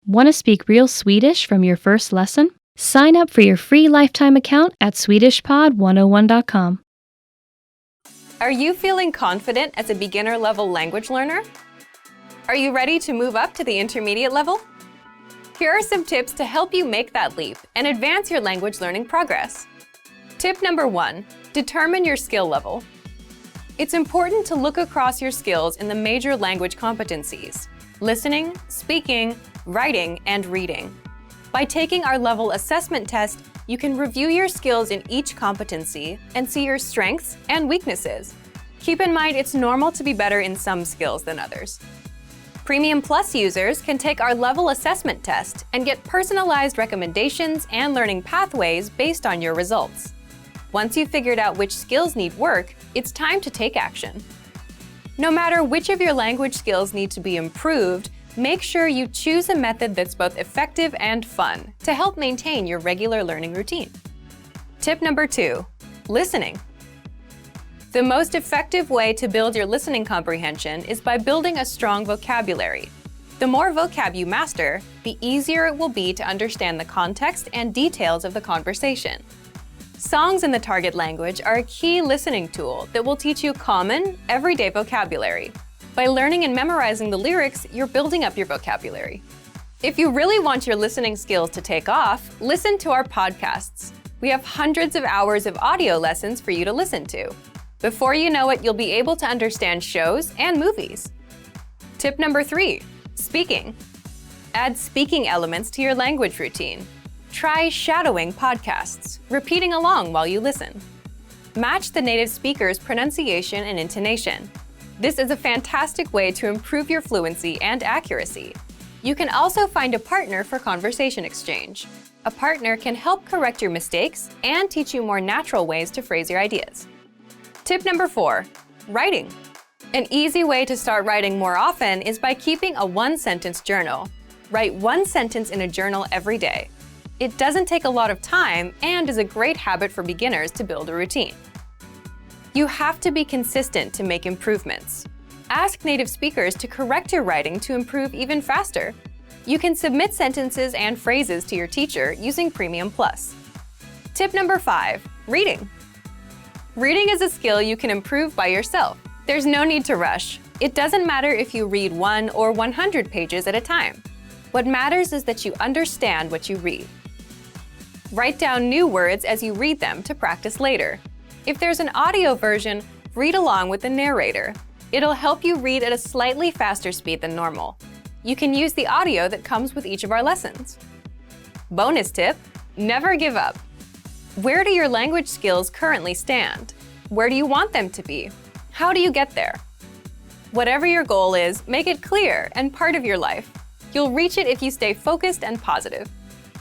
Want to speak real Swedish from your first lesson? Sign up for your free lifetime account at swedishpod101.com. Are you feeling confident as a beginner-level language learner? Are you ready to move up to the intermediate level? Here are some tips to help you make that leap and advance your language learning progress. Tip number 1, determine your skill level. It's important to look across your skills in the major language competencies: listening, speaking, writing, and reading. By taking our level assessment test, you can review your skills in each competency and see your strengths and weaknesses. Keep in mind it's normal to be better in some skills than others. Premium Plus users can take our level assessment test and get personalized recommendations and learning pathways based on your results. Once you've figured out which skills need work, it's time to take action. No matter which of your language skills need to be improved, make sure you choose a method that's both effective and fun to help maintain your regular learning routine. Tip number 2, listening. The most effective way to build your listening comprehension is by building a strong vocabulary. The more vocab you master, the easier it will be to understand the context and details of the conversation. Songs in the target language are a key listening tool that will teach you common, everyday vocabulary. By learning and memorizing the lyrics, you're building up your vocabulary. If you really want your listening skills to take off, listen to our podcasts. We have hundreds of hours of audio lessons for you to listen to. Before you know it, you'll be able to understand shows and movies. Tip number 3, speaking. Add speaking elements to your language routine. Try shadowing podcasts, repeating along while you listen. Match the native speaker's pronunciation and intonation. This is a fantastic way to improve your fluency and accuracy. You can also find a partner for conversation exchange. A partner can help correct your mistakes and teach you more natural ways to phrase your ideas. Tip number 4, writing. An easy way to start writing more often is by keeping a one-sentence journal. Write one sentence in a journal every day. It doesn't take a lot of time and is a great habit for beginners to build a routine. You have to be consistent to make improvements. Ask native speakers to correct your writing to improve even faster. You can submit sentences and phrases to your teacher using Premium Plus. Tip number 5, reading. Reading is a skill you can improve by yourself. There's no need to rush. It doesn't matter if you read 1 or 100 pages at a time. What matters is that you understand what you read. Write down new words as you read them to practice later. If there's an audio version, read along with the narrator. It'll help you read at a slightly faster speed than normal. You can use the audio that comes with each of our lessons. Bonus tip, never give up. Where do your language skills currently stand? Where do you want them to be? How do you get there? Whatever your goal is, make it clear and part of your life. You'll reach it if you stay focused and positive.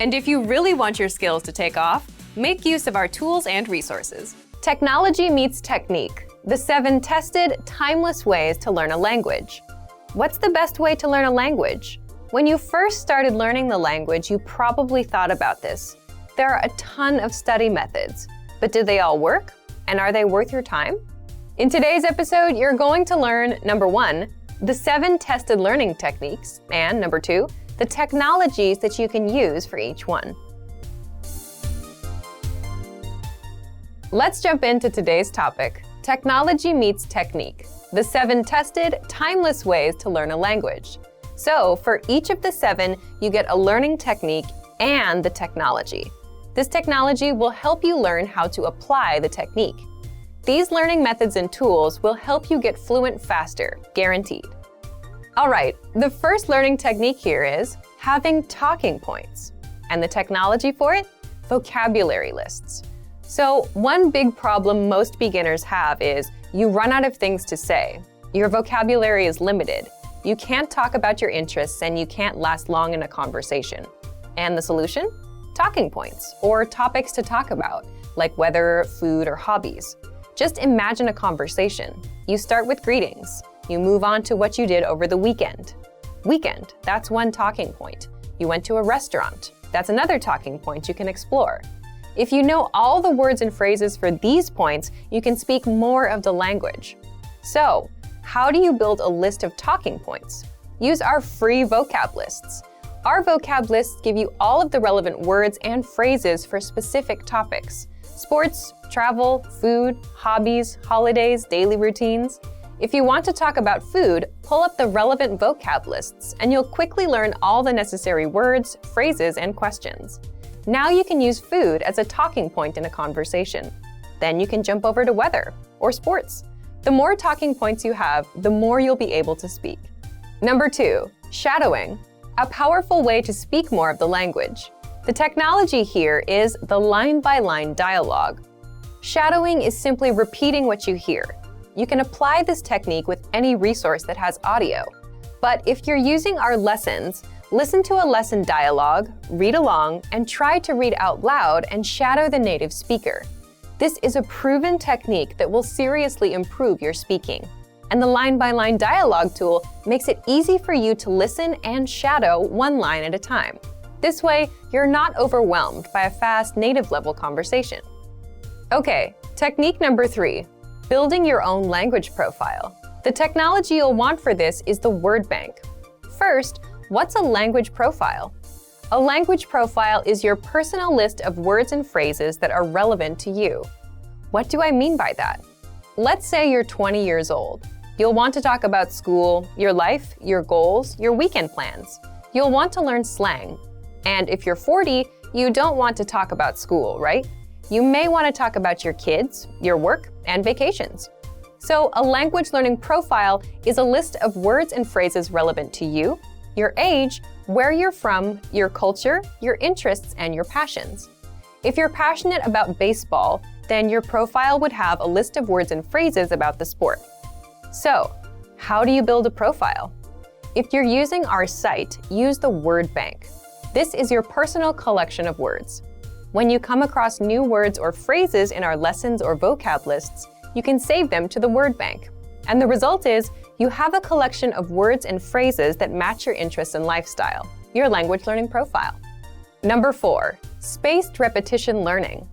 And if you really want your skills to take off, make use of our tools and resources. Technology meets technique, the 7 tested, timeless ways to learn a language. What's the best way to learn a language? When you first started learning the language, you probably thought about this. There are a ton of study methods, but do they all work? And are they worth your time? In today's episode, you're going to learn, number 1, the 7 tested learning techniques, and number 2, the technologies that you can use for each one. Let's jump into today's topic, technology meets technique, the 7 tested, timeless ways to learn a language. So for each of the 7, you get a learning technique and the technology. This technology will help you learn how to apply the technique. These learning methods and tools will help you get fluent faster, guaranteed. All right, the first learning technique here is having talking points. And the technology for it? Vocabulary lists. So one big problem most beginners have is you run out of things to say. Your vocabulary is limited. You can't talk about your interests and you can't last long in a conversation. And the solution? Talking points, or topics to talk about, like weather, food, or hobbies. Just imagine a conversation. You start with greetings. You move on to what you did over the weekend. Weekend, that's one talking point. You went to a restaurant. That's another talking point you can explore. If you know all the words and phrases for these points, you can speak more of the language. So, how do you build a list of talking points? Use our free vocab lists. Our vocab lists give you all of the relevant words and phrases for specific topics: sports, travel, food, hobbies, holidays, daily routines. If you want to talk about food, pull up the relevant vocab lists and you'll quickly learn all the necessary words, phrases, and questions. Now you can use food as a talking point in a conversation. Then you can jump over to weather or sports. The more talking points you have, the more you'll be able to speak. Number 2, shadowing, a powerful way to speak more of the language. The technology here is the line-by-line dialogue. Shadowing is simply repeating what you hear. You can apply this technique with any resource that has audio. But if you're using our lessons, listen to a lesson dialogue, read along, and try to read out loud and shadow the native speaker. This is a proven technique that will seriously improve your speaking. And the line-by-line dialogue tool makes it easy for you to listen and shadow one line at a time. This way, you're not overwhelmed by a fast native-level conversation. Okay, technique number 3, building your own language profile. The technology you'll want for this is the word bank. First, what's a language profile? A language profile is your personal list of words and phrases that are relevant to you. What do I mean by that? Let's say you're 20 years old. You'll want to talk about school, your life, your goals, your weekend plans. You'll want to learn slang. And if you're 40, you don't want to talk about school, right? You may want to talk about your kids, your work, and vacations. So a language learning profile is a list of words and phrases relevant to you, your age, where you're from, your culture, your interests, and your passions. If you're passionate about baseball, then your profile would have a list of words and phrases about the sport. So, how do you build a profile? If you're using our site, use the word bank. This is your personal collection of words. When you come across new words or phrases in our lessons or vocab lists, you can save them to the word bank. And the result is, you have a collection of words and phrases that match your interests and lifestyle, your language learning profile. Number 4, spaced repetition learning.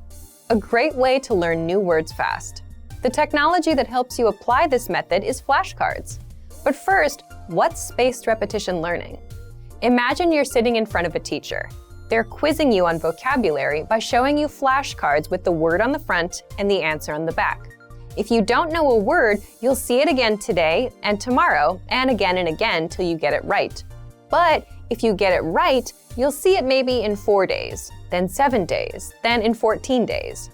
A great way to learn new words fast. The technology that helps you apply this method is flashcards. But first, what's spaced repetition learning? Imagine you're sitting in front of a teacher. They're quizzing you on vocabulary by showing you flashcards with the word on the front and the answer on the back. If you don't know a word, you'll see it again today and tomorrow and again till you get it right. But if you get it right, you'll see it maybe in 4 days, then 7 days, then in 14 days.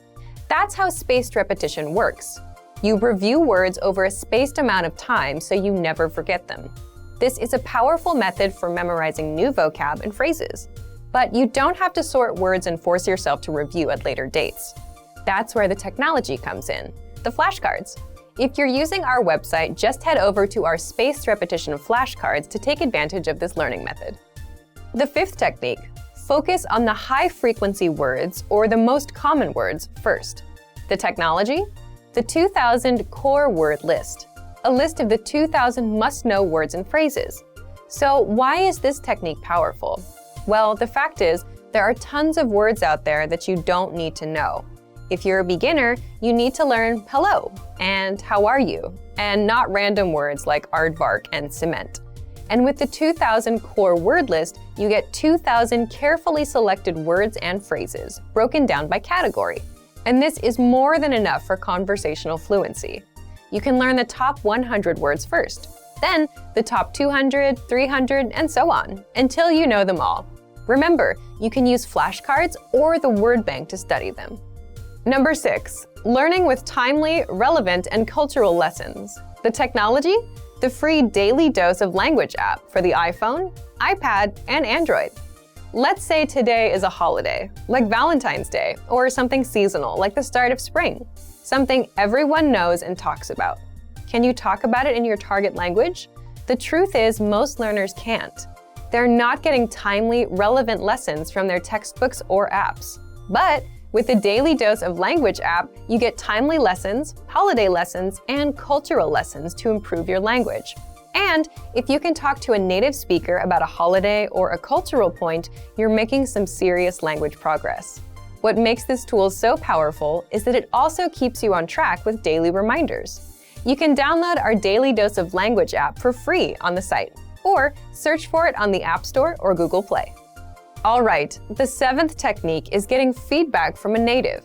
That's how spaced repetition works. You review words over a spaced amount of time so you never forget them. This is a powerful method for memorizing new vocab and phrases. But you don't have to sort words and force yourself to review at later dates. That's where the technology comes in, the flashcards. If you're using our website, just head over to our spaced repetition flashcards to take advantage of this learning method. The 5th technique, focus on the high-frequency words or the most common words first. The technology? The 2000 core word list, a list of the 2000 must-know words and phrases. So why is this technique powerful? Well, the fact is, there are tons of words out there that you don't need to know. If you're a beginner, you need to learn hello and how are you, and not random words like aardvark and cement. And with the 2000 core word list, you get 2000 carefully selected words and phrases, broken down by category. And this is more than enough for conversational fluency. You can learn the top 100 words first, then the top 200, 300, and so on, until you know them all. Remember, you can use flashcards or the word bank to study them. Number 6, learning with timely, relevant, and cultural lessons. The technology? The free Daily Dose of Language app for the iPhone, iPad, and Android. Let's say today is a holiday, like Valentine's Day, or something seasonal, like the start of spring, something everyone knows and talks about. Can you talk about it in your target language? The truth is, most learners can't. They're not getting timely, relevant lessons from their textbooks or apps. But with the Daily Dose of Language app, you get timely lessons, holiday lessons, and cultural lessons to improve your language. And if you can talk to a native speaker about a holiday or a cultural point, you're making some serious language progress. What makes this tool so powerful is that it also keeps you on track with daily reminders. You can download our Daily Dose of Language app for free on the site. or search for it on the App Store or Google Play. All right, the 7th technique is getting feedback from a native.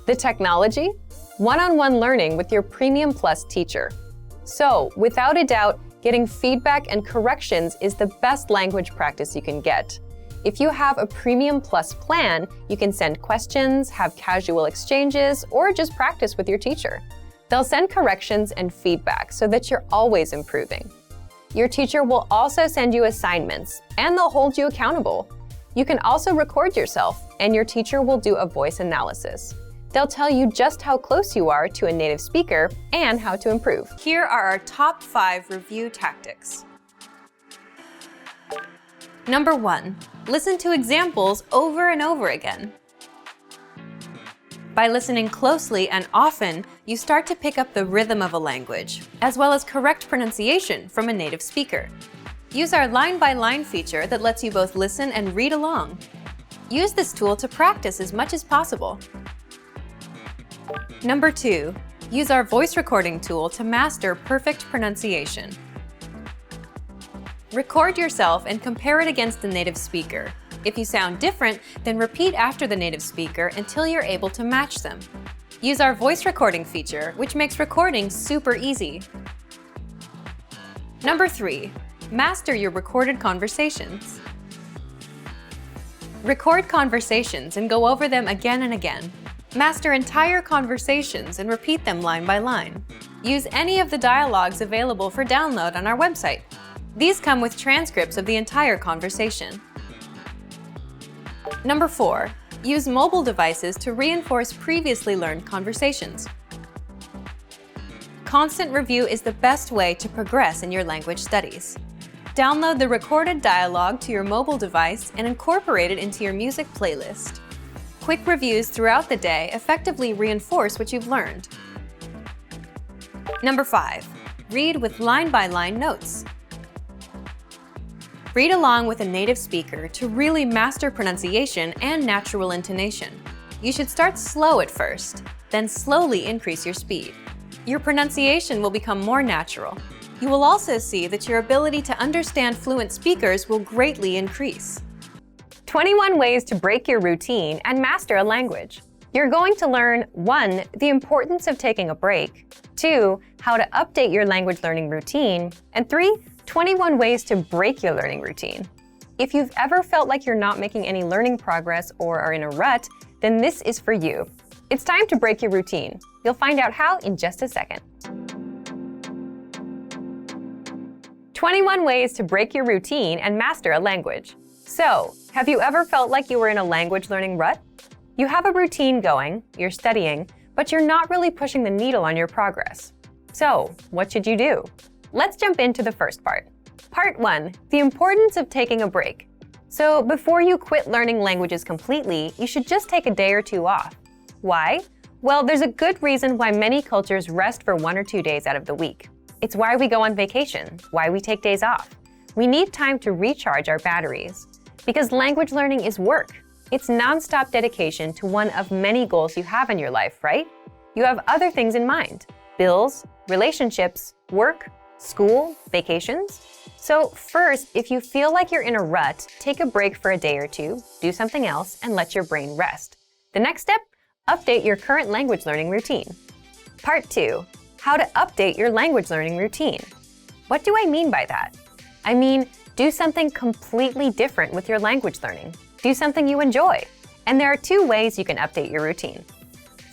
The technology? One-on-one learning with your Premium Plus teacher. So, without a doubt, getting feedback and corrections is the best language practice you can get. If you have a Premium Plus plan, you can send questions, have casual exchanges, or just practice with your teacher. They'll send corrections and feedback so that you're always improving. Your teacher will also send you assignments, and they'll hold you accountable. You can also record yourself, and your teacher will do a voice analysis. They'll tell you just how close you are to a native speaker and how to improve. Here are our top 5 review tactics. Number 1, listen to examples over and over again. By listening closely and often, you start to pick up the rhythm of a language, as well as correct pronunciation from a native speaker. Use our line-by-line feature that lets you both listen and read along. Use this tool to practice as much as possible. Number 2, use our voice recording tool to master perfect pronunciation. Record yourself and compare it against the native speaker. If you sound different, then repeat after the native speaker until you're able to match them. Use our voice recording feature, which makes recording super easy. Number 3, master your recorded conversations. Record conversations and go over them again and again. Master entire conversations and repeat them line by line. Use any of the dialogues available for download on our website. These come with transcripts of the entire conversation. Number 4, use mobile devices to reinforce previously learned conversations. Constant review is the best way to progress in your language studies. Download the recorded dialogue to your mobile device and incorporate it into your music playlist. Quick reviews throughout the day effectively reinforce what you've learned. Number 5, read with line-by-line notes. Read along with a native speaker to really master pronunciation and natural intonation. You should start slow at first, then slowly increase your speed. Your pronunciation will become more natural. You will also see that your ability to understand fluent speakers will greatly increase. 21 ways to break your routine and master a language. You're going to learn 1, the importance of taking a break, 2, how to update your language learning routine, and 3, 21 ways to break your learning routine. If you've ever felt like you're not making any learning progress or are in a rut, then this is for you. It's time to break your routine. You'll find out how in just a second. 21 ways to break your routine and master a language. So, have you ever felt like you were in a language learning rut? You have a routine going, you're studying, but you're not really pushing the needle on your progress. So, what should you do? Let's jump into the first part. Part 1, the importance of taking a break. So, before you quit learning languages completely, you should just take a day or 2 off. Why? Well, there's a good reason why many cultures rest for 1 or 2 days out of the week. It's why we go on vacation, why we take days off. We need time to recharge our batteries. Because language learning is work. It's non-stop dedication to one of many goals you have in your life, right? You have other things in mind: bills, relationships, work, school, vacations. So first, if you feel like you're in a rut, take a break for a day or 2, do something else, and let your brain rest. The next step, update your current language learning routine. Part 2, how to update your language learning routine. What do I mean by that? I mean, do something completely different with your language learning. Do something you enjoy. And there are 2 ways you can update your routine.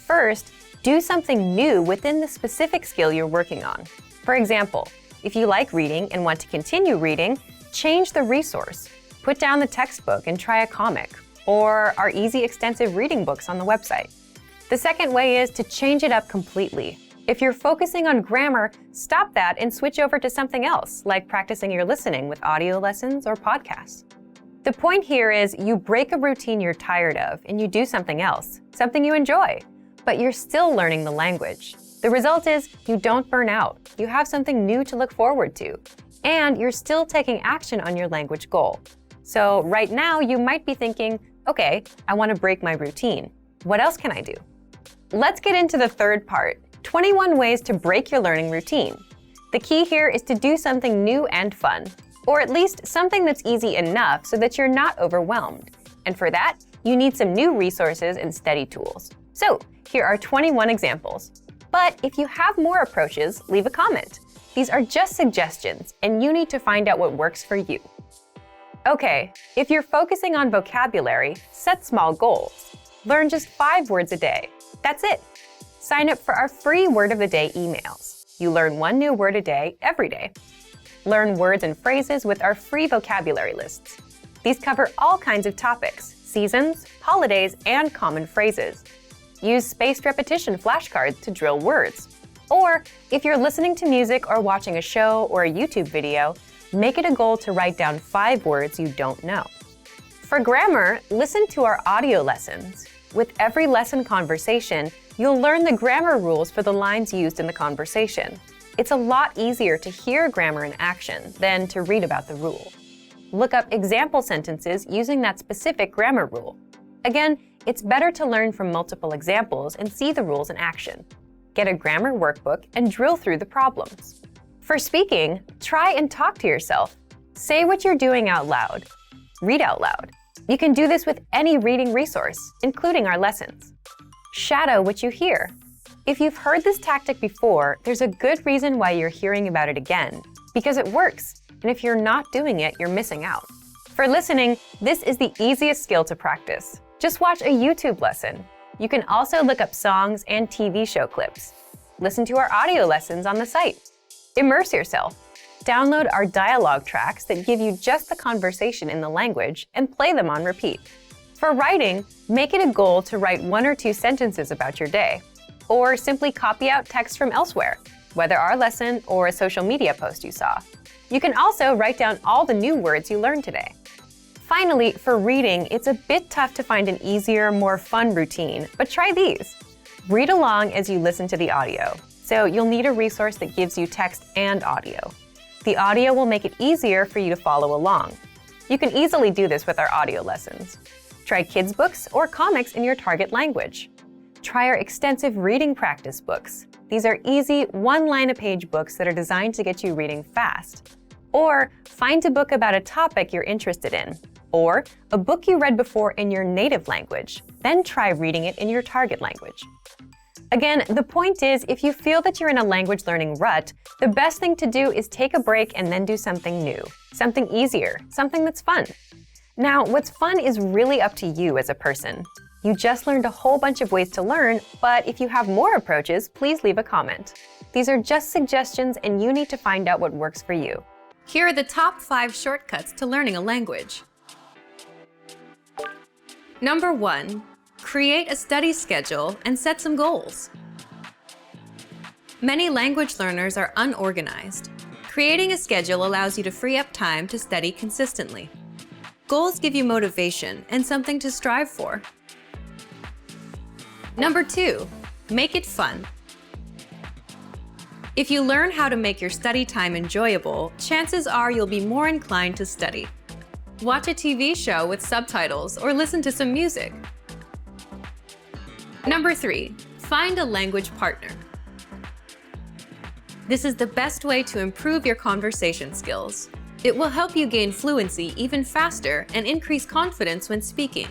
First, do something new within the specific skill you're working on. For example, if you like reading and want to continue reading, change the resource. Put down the textbook and try a comic, or our easy extensive reading books on the website. The second way is to change it up completely. If you're focusing on grammar, stop that and switch over to something else, like practicing your listening with audio lessons or podcasts. The point here is you break a routine you're tired of and you do something else, something you enjoy, but you're still learning the language. The result is you don't burn out, you have something new to look forward to, and you're still taking action on your language goal. So right now you might be thinking, okay, I want to break my routine. What else can I do? Let's get into the third part, 21 ways to break your learning routine. The key here is to do something new and fun. or at least something that's easy enough so that you're not overwhelmed. And for that, you need some new resources and study tools. So, here are 21 examples. But if you have more approaches, leave a comment. These are just suggestions, and you need to find out what works for you. Okay, if you're focusing on vocabulary, set small goals. Learn just 5 words a day. That's it. Sign up for our free Word of the Day emails. You learn 1 new word a day every day. Learn words and phrases with our free vocabulary lists. These cover all kinds of topics, seasons, holidays, and common phrases. Use spaced repetition flashcards to drill words. Or, if you're listening to music or watching a show or a YouTube video, make it a goal to write down 5 words you don't know. For grammar, listen to our audio lessons. With every lesson conversation, you'll learn the grammar rules for the lines used in the conversation. It's a lot easier to hear grammar in action than to read about the rule. Look up example sentences using that specific grammar rule. Again, it's better to learn from multiple examples and see the rules in action. Get a grammar workbook and drill through the problems. For speaking, try and talk to yourself. Say what you're doing out loud. Read out loud. You can do this with any reading resource, including our lessons. Shadow what you hear. If you've heard this tactic before, there's a good reason why you're hearing about it again, because it works, and if you're not doing it, you're missing out. For listening, this is the easiest skill to practice. Just watch a YouTube lesson. You can also look up songs and TV show clips. Listen to our audio lessons on the site. Immerse yourself. Download our dialogue tracks that give you just the conversation in the language and play them on repeat. For writing, make it a goal to write 1 or 2 sentences about your day, or simply copy out text from elsewhere, whether our lesson or a social media post you saw. You can also write down all the new words you learned today. Finally, for reading, it's a bit tough to find an easier, more fun routine, but try these. Read along as you listen to the audio, so you'll need a resource that gives you text and audio. The audio will make it easier for you to follow along. You can easily do this with our audio lessons. Try kids' books or comics in your target language. Try our extensive reading practice books. These are easy, one-line-a-page books that are designed to get you reading fast. Or find a book about a topic you're interested in. Or a book you read before in your native language. Then try reading it in your target language. Again, the point is, if you feel that you're in a language learning rut, the best thing to do is take a break and then do something new, something easier, something that's fun. Now, what's fun is really up to you as a person. You just learned a whole bunch of ways to learn, but if you have more approaches, please leave a comment. These are just suggestions and you need to find out what works for you. Here are the top 5 shortcuts to learning a language. Number 1. Create a study schedule and set some goals. Many language learners are unorganized. Creating a schedule allows you to free up time to study consistently. Goals give you motivation and something to strive for. Number 2. Make it fun. If you learn how to make your study time enjoyable, chances are you'll be more inclined to study. Watch a TV show with subtitles or listen to some music. Number 3. Find a language partner. This is the best way to improve your conversation skills. It will help you gain fluency even faster and increase confidence when speaking.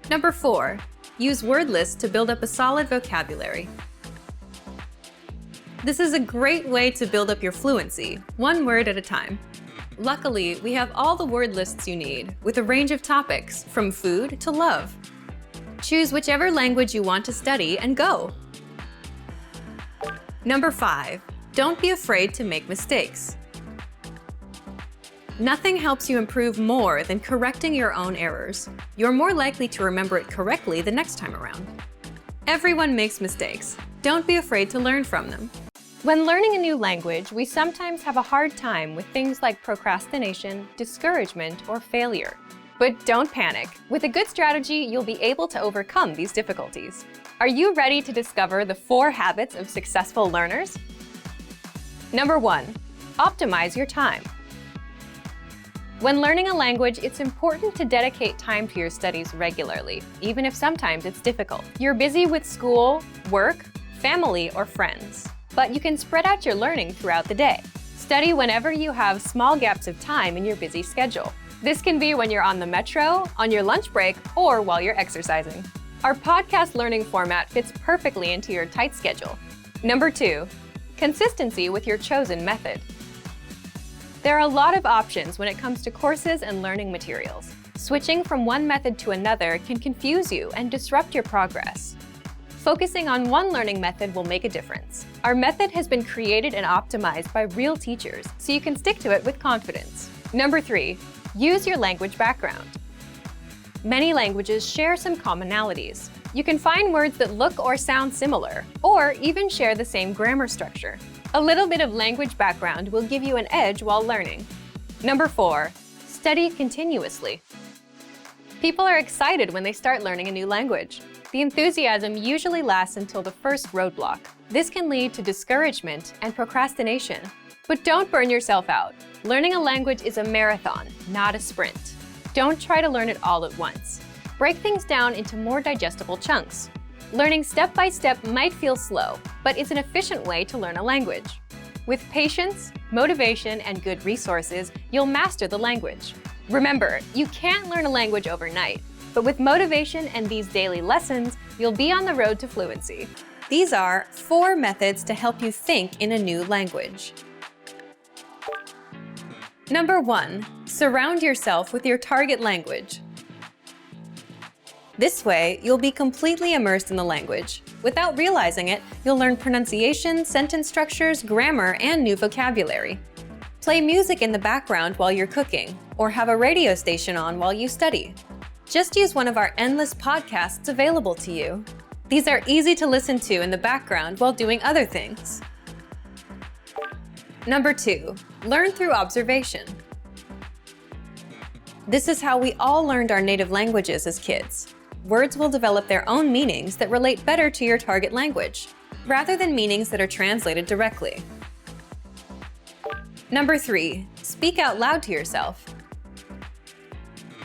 Number 4. Use word lists to build up a solid vocabulary. This is a great way to build up your fluency, 1 word at a time. Luckily, we have all the word lists you need, with a range of topics, from food to love. Choose whichever language you want to study and go! Number 5. Don't be afraid to make mistakes. Nothing helps you improve more than correcting your own errors. You're more likely to remember it correctly the next time around. Everyone makes mistakes. Don't be afraid to learn from them. When learning a new language, we sometimes have a hard time with things like procrastination, discouragement, or failure. But don't panic. With a good strategy, you'll be able to overcome these difficulties. Are you ready to discover the 4 habits of successful learners? Number 1. Optimize your time. When learning a language, it's important to dedicate time to your studies regularly, even if sometimes it's difficult. You're busy with school, work, family, or friends, but you can spread out your learning throughout the day. Study whenever you have small gaps of time in your busy schedule. This can be when you're on the metro, on your lunch break, or while you're exercising. Our podcast learning format fits perfectly into your tight schedule. Number 2, consistency with your chosen method. There are a lot of options when it comes to courses and learning materials. Switching from one method to another can confuse you and disrupt your progress. Focusing on one learning method will make a difference. Our method has been created and optimized by real teachers, so you can stick to it with confidence. Number 3, use your language background. Many languages share some commonalities. You can find words that look or sound similar, or even share the same grammar structure. A little bit of language background will give you an edge while learning. Number 4, study continuously. People are excited when they start learning a new language. The enthusiasm usually lasts until the first roadblock. This can lead to discouragement and procrastination. But don't burn yourself out. Learning a language is a marathon, not a sprint. Don't try to learn it all at once. Break things down into more digestible chunks. Learning step by step might feel slow, but it's an efficient way to learn a language. With patience, motivation, and good resources, you'll master the language. Remember, you can't learn a language overnight, but with motivation and these daily lessons, you'll be on the road to fluency. These are 4 methods to help you think in a new language. Number 1, surround yourself with your target language. This way, you'll be completely immersed in the language. Without realizing it, you'll learn pronunciation, sentence structures, grammar, and new vocabulary. Play music in the background while you're cooking, or have a radio station on while you study. Just use one of our endless podcasts available to you. These are easy to listen to in the background while doing other things. Number 2, learn through observation. This is how we all learned our native languages as kids. Words will develop their own meanings that relate better to your target language, rather than meanings that are translated directly. Number 3, speak out loud to yourself.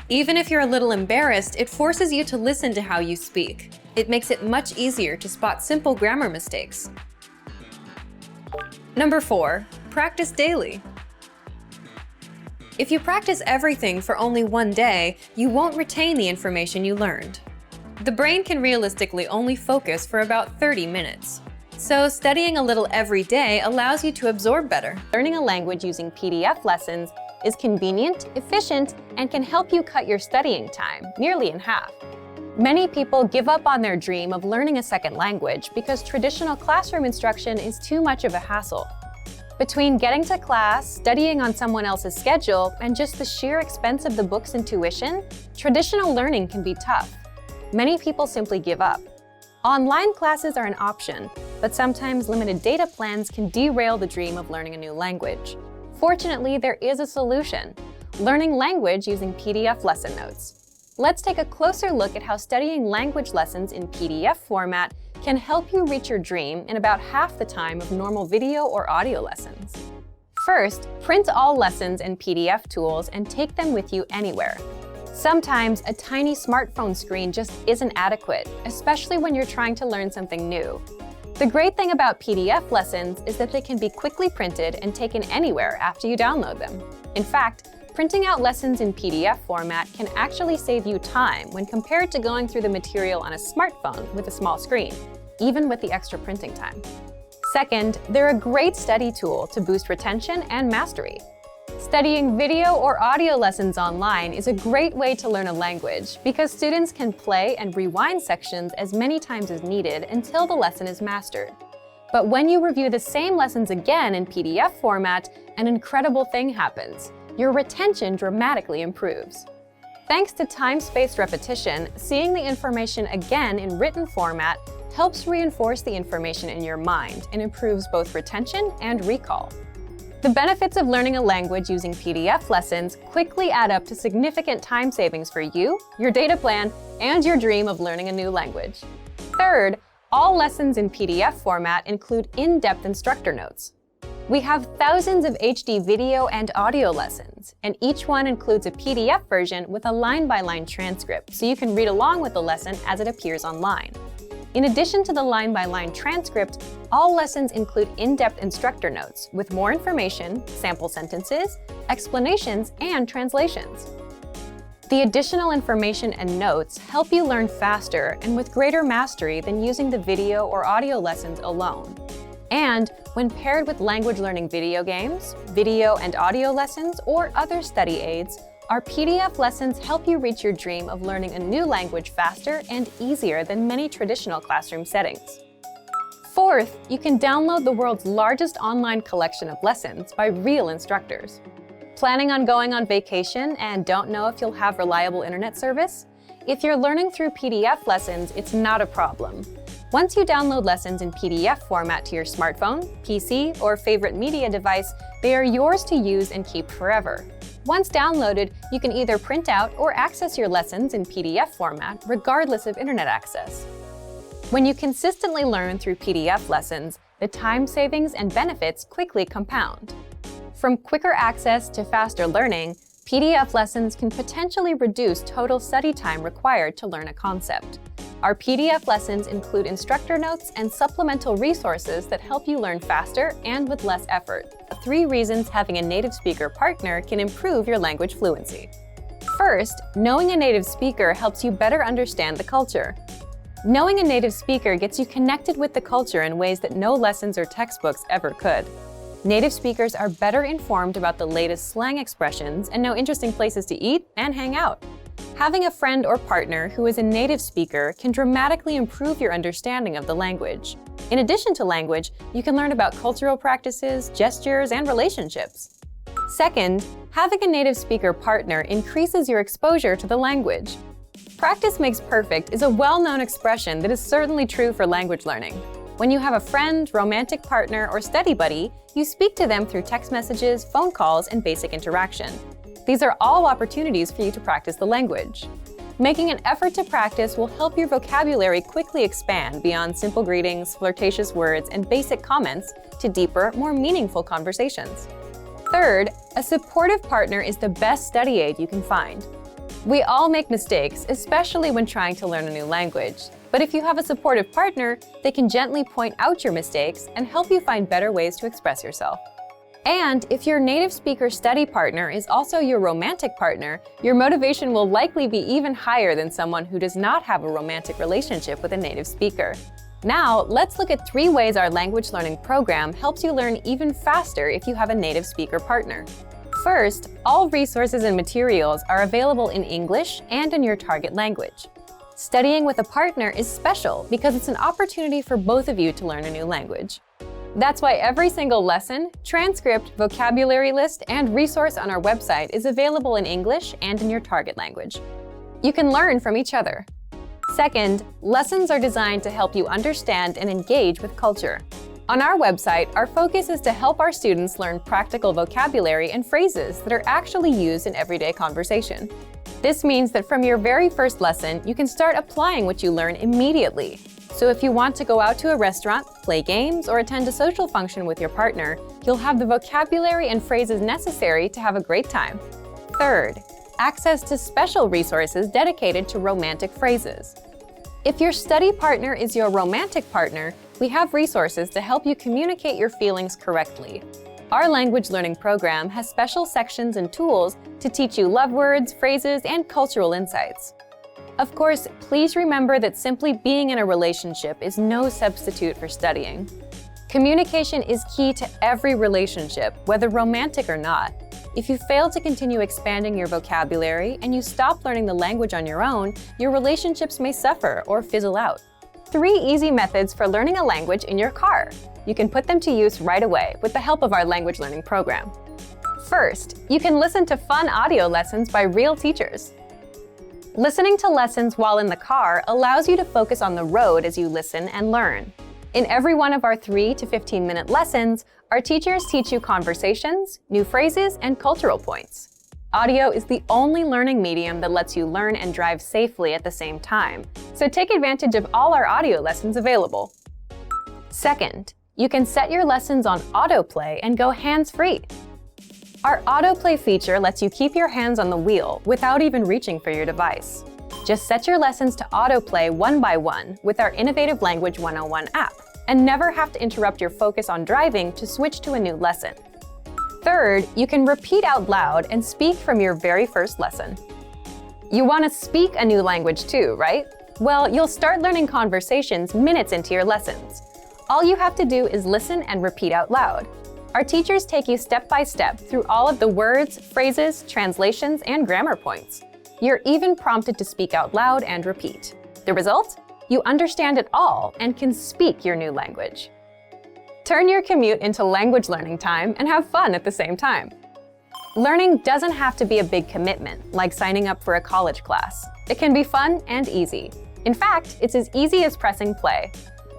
Even if you're a little embarrassed, it forces you to listen to how you speak. It makes it much easier to spot simple grammar mistakes. Number 4, practice daily. If you practice everything for only one day, you won't retain the information you learned. The brain can realistically only focus for about 30 minutes. So studying a little every day allows you to absorb better. Learning a language using PDF lessons is convenient, efficient, and can help you cut your studying time nearly in half. Many people give up on their dream of learning a second language because traditional classroom instruction is too much of a hassle. Between getting to class, studying on someone else's schedule, and just the sheer expense of the books and tuition, traditional learning can be tough. Many people simply give up. Online classes are an option, but sometimes limited data plans can derail the dream of learning a new language. Fortunately, there is a solution: learning language using PDF lesson notes. Let's take a closer look at how studying language lessons in PDF format can help you reach your dream in about half the time of normal video or audio lessons. First, print all lessons and PDF tools and take them with you anywhere. Sometimes a tiny smartphone screen just isn't adequate, especially when you're trying to learn something new. The great thing about PDF lessons is that they can be quickly printed and taken anywhere after you download them. In fact, printing out lessons in PDF format can actually save you time when compared to going through the material on a smartphone with a small screen, even with the extra printing time. Second, they're a great study tool to boost retention and mastery. Studying video or audio lessons online is a great way to learn a language because students can play and rewind sections as many times as needed until the lesson is mastered. But when you review the same lessons again in PDF format, an incredible thing happens. Your retention dramatically improves. Thanks to time-spaced repetition, seeing the information again in written format helps reinforce the information in your mind and improves both retention and recall. The benefits of learning a language using PDF lessons quickly add up to significant time savings for you, your data plan, and your dream of learning a new language. Third, all lessons in PDF format include in-depth instructor notes. We have thousands of HD video and audio lessons, and each one includes a PDF version with a line-by-line transcript so you can read along with the lesson as it appears online. In addition to the line-by-line transcript, all lessons include in-depth instructor notes with more information, sample sentences, explanations, and translations. The additional information and notes help you learn faster and with greater mastery than using the video or audio lessons alone. And when paired with language learning video games, video and audio lessons, or other study aids, our PDF lessons help you reach your dream of learning a new language faster and easier than many traditional classroom settings. Fourth, you can download the world's largest online collection of lessons by real instructors. Planning on going on vacation and don't know if you'll have reliable internet service? If you're learning through PDF lessons, it's not a problem. Once you download lessons in PDF format to your smartphone, PC, or favorite media device, they are yours to use and keep forever. Once downloaded, you can either print out or access your lessons in PDF format, regardless of internet access. When you consistently learn through PDF lessons, the time savings and benefits quickly compound. From quicker access to faster learning, PDF lessons can potentially reduce total study time required to learn a concept. Our PDF lessons include instructor notes and supplemental resources that help you learn faster and with less effort. 3 reasons having a native speaker partner can improve your language fluency. First, knowing a native speaker helps you better understand the culture. Knowing a native speaker gets you connected with the culture in ways that no lessons or textbooks ever could. Native speakers are better informed about the latest slang expressions and know interesting places to eat and hang out. Having a friend or partner who is a native speaker can dramatically improve your understanding of the language. In addition to language, you can learn about cultural practices, gestures, and relationships. Second, having a native speaker partner increases your exposure to the language. Practice makes perfect is a well-known expression that is certainly true for language learning. When you have a friend, romantic partner, or study buddy, you speak to them through text messages, phone calls, and basic interaction. These are all opportunities for you to practice the language. Making an effort to practice will help your vocabulary quickly expand beyond simple greetings, flirtatious words, and basic comments to deeper, more meaningful conversations. Third, a supportive partner is the best study aid you can find. We all make mistakes, especially when trying to learn a new language. But if you have a supportive partner, they can gently point out your mistakes and help you find better ways to express yourself. And if your native speaker study partner is also your romantic partner, your motivation will likely be even higher than someone who does not have a romantic relationship with a native speaker. Now, let's look at 3 ways our language learning program helps you learn even faster if you have a native speaker partner. First, all resources and materials are available in English and in your target language. Studying with a partner is special because it's an opportunity for both of you to learn a new language. That's why every single lesson, transcript, vocabulary list, and resource on our website is available in English and in your target language. You can learn from each other. Second, lessons are designed to help you understand and engage with culture. On our website, our focus is to help our students learn practical vocabulary and phrases that are actually used in everyday conversation. This means that from your very first lesson, you can start applying what you learn immediately. So if you want to go out to a restaurant, play games, or attend a social function with your partner, you'll have the vocabulary and phrases necessary to have a great time. Third, access to special resources dedicated to romantic phrases. If your study partner is your romantic partner, we have resources to help you communicate your feelings correctly. Our language learning program has special sections and tools to teach you love words, phrases, and cultural insights. Of course, please remember that simply being in a relationship is no substitute for studying. Communication is key to every relationship, whether romantic or not. If you fail to continue expanding your vocabulary and you stop learning the language on your own, your relationships may suffer or fizzle out. 3 easy methods for learning a language in your car. You can put them to use right away with the help of our language learning program. First, you can listen to fun audio lessons by real teachers. Listening to lessons while in the car allows you to focus on the road as you listen and learn. In every one of our 3 to 15-minute lessons, our teachers teach you conversations, new phrases, and cultural points. Audio is the only learning medium that lets you learn and drive safely at the same time, so take advantage of all our audio lessons available. Second, you can set your lessons on autoplay and go hands-free. Our autoplay feature lets you keep your hands on the wheel without even reaching for your device. Just set your lessons to autoplay one by one with our innovative Language 101 app, and never have to interrupt your focus on driving to switch to a new lesson. Third, you can repeat out loud and speak from your very first lesson. You want to speak a new language too, right? Well, you'll start learning conversations minutes into your lessons. All you have to do is listen and repeat out loud. Our teachers take you step by step through all of the words, phrases, translations, and grammar points. You're even prompted to speak out loud and repeat. The result? You understand it all and can speak your new language. Turn your commute into language learning time and have fun at the same time. Learning doesn't have to be a big commitment, like signing up for a college class. It can be fun and easy. In fact, it's as easy as pressing play.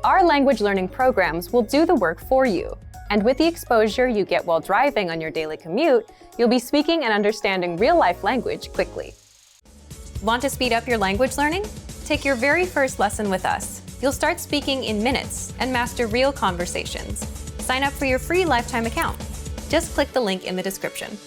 Our language learning programs will do the work for you. And with the exposure you get while driving on your daily commute, you'll be speaking and understanding real-life language quickly. Want to speed up your language learning? Take your very first lesson with us. You'll start speaking in minutes and master real conversations. Sign up for your free lifetime account. Just click the link in the description.